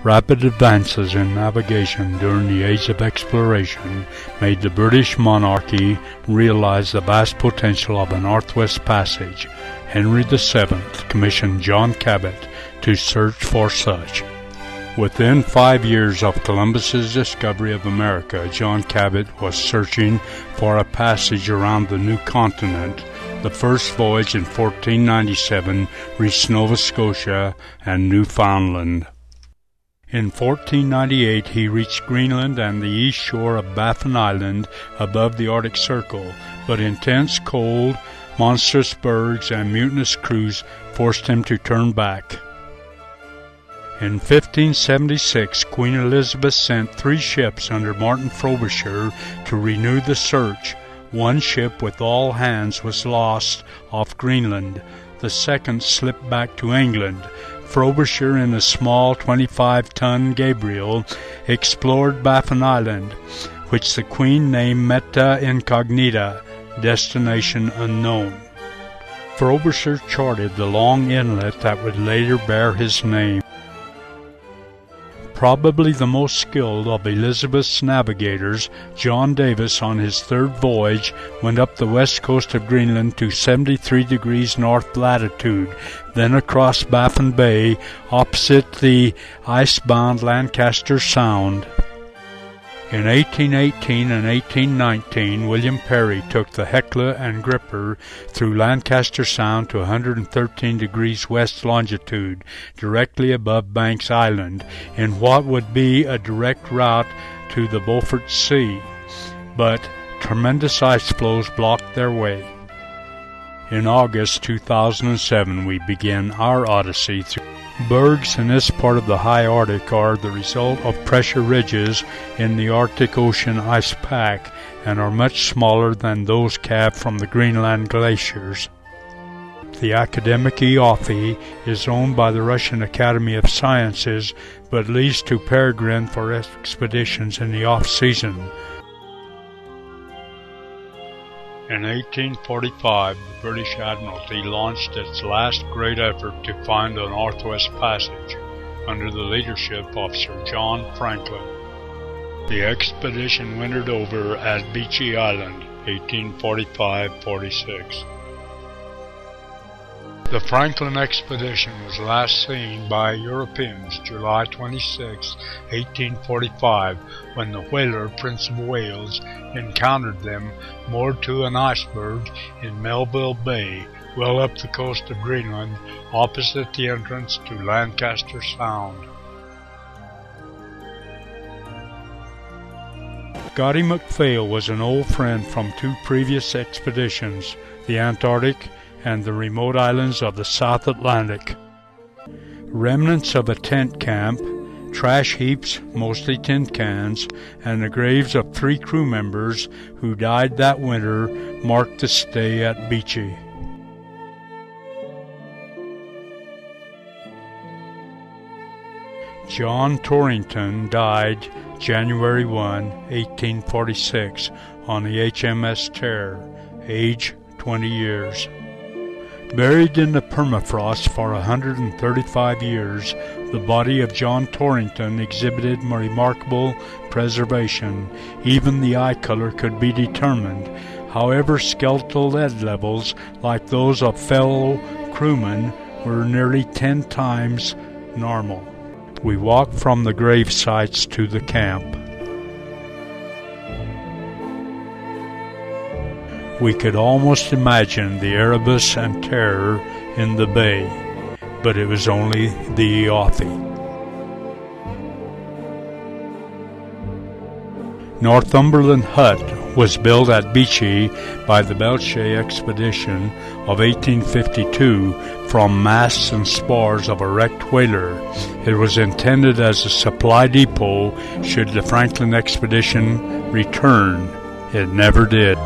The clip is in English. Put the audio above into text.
Rapid advances in navigation during the age of exploration made the British monarchy realize the vast potential of a Northwest Passage. Henry VII commissioned John Cabot to search for such. Within 5 years of Columbus's discovery of America, John Cabot was searching for a passage around the new continent. The first voyage in 1497 reached Nova Scotia and Newfoundland. In 1498 he reached Greenland and the east shore of Baffin Island above the Arctic Circle, but intense cold, monstrous bergs, and mutinous crews forced him to turn back. In 1576, Queen Elizabeth sent 3 ships under Martin Frobisher to renew the search. One ship with all hands was lost off Greenland. The second slipped back to England. Frobisher, in a small 25-ton Gabriel, explored Baffin Island, which the Queen named Meta Incognita, destination unknown. Frobisher charted the long inlet that would later bear his name. Probably the most skilled of Elizabeth's navigators, John Davis, on his third voyage, went up the west coast of Greenland to 73 degrees north latitude, then across Baffin Bay, opposite the icebound Lancaster Sound. In 1818 and 1819, William Perry took the Hecla and Gripper through Lancaster Sound to 113 degrees west longitude, directly above Banks Island, in what would be a direct route to the Beaufort Sea, but tremendous ice floes blocked their way. In August 2007, we began our odyssey through bergs in this part of the high Arctic are the result of pressure ridges in the Arctic Ocean ice pack and are much smaller than those calved from the Greenland glaciers. The academic Eofi is owned by the Russian Academy of Sciences but leased to Peregrine for expeditions in the off-season. In 1845, the British Admiralty launched its last great effort to find the Northwest Passage under the leadership of Sir John Franklin. The expedition wintered over at Beechey Island, 1845-46. The Franklin expedition was last seen by Europeans July 26, 1845, when the whaler Prince of Wales encountered them moored to an iceberg in Melville Bay, well up the coast of Greenland, opposite the entrance to Lancaster Sound. Scotty MacPhail was an old friend from 2 previous expeditions, the Antarctic and the remote islands of the South Atlantic. Remnants of a tent camp, trash heaps, mostly tin cans, and the graves of 3 crew members who died that winter marked the stay at Beechey. John Torrington died January 1, 1846, on the HMS Terror, age 20 years. Buried in the permafrost for 135 years, the body of John Torrington exhibited remarkable preservation. Even the eye color could be determined. However, skeletal lead levels, like those of fellow crewmen, were nearly 10 times normal. We walked from the grave sites to the camp. We could almost imagine the Erebus and Terror in the bay, but it was only the Eofi. Northumberland Hut was built at Beechey by the Belchay expedition of 1852 from masts and spars of a wrecked whaler. It was intended as a supply depot should the Franklin expedition return. It never did.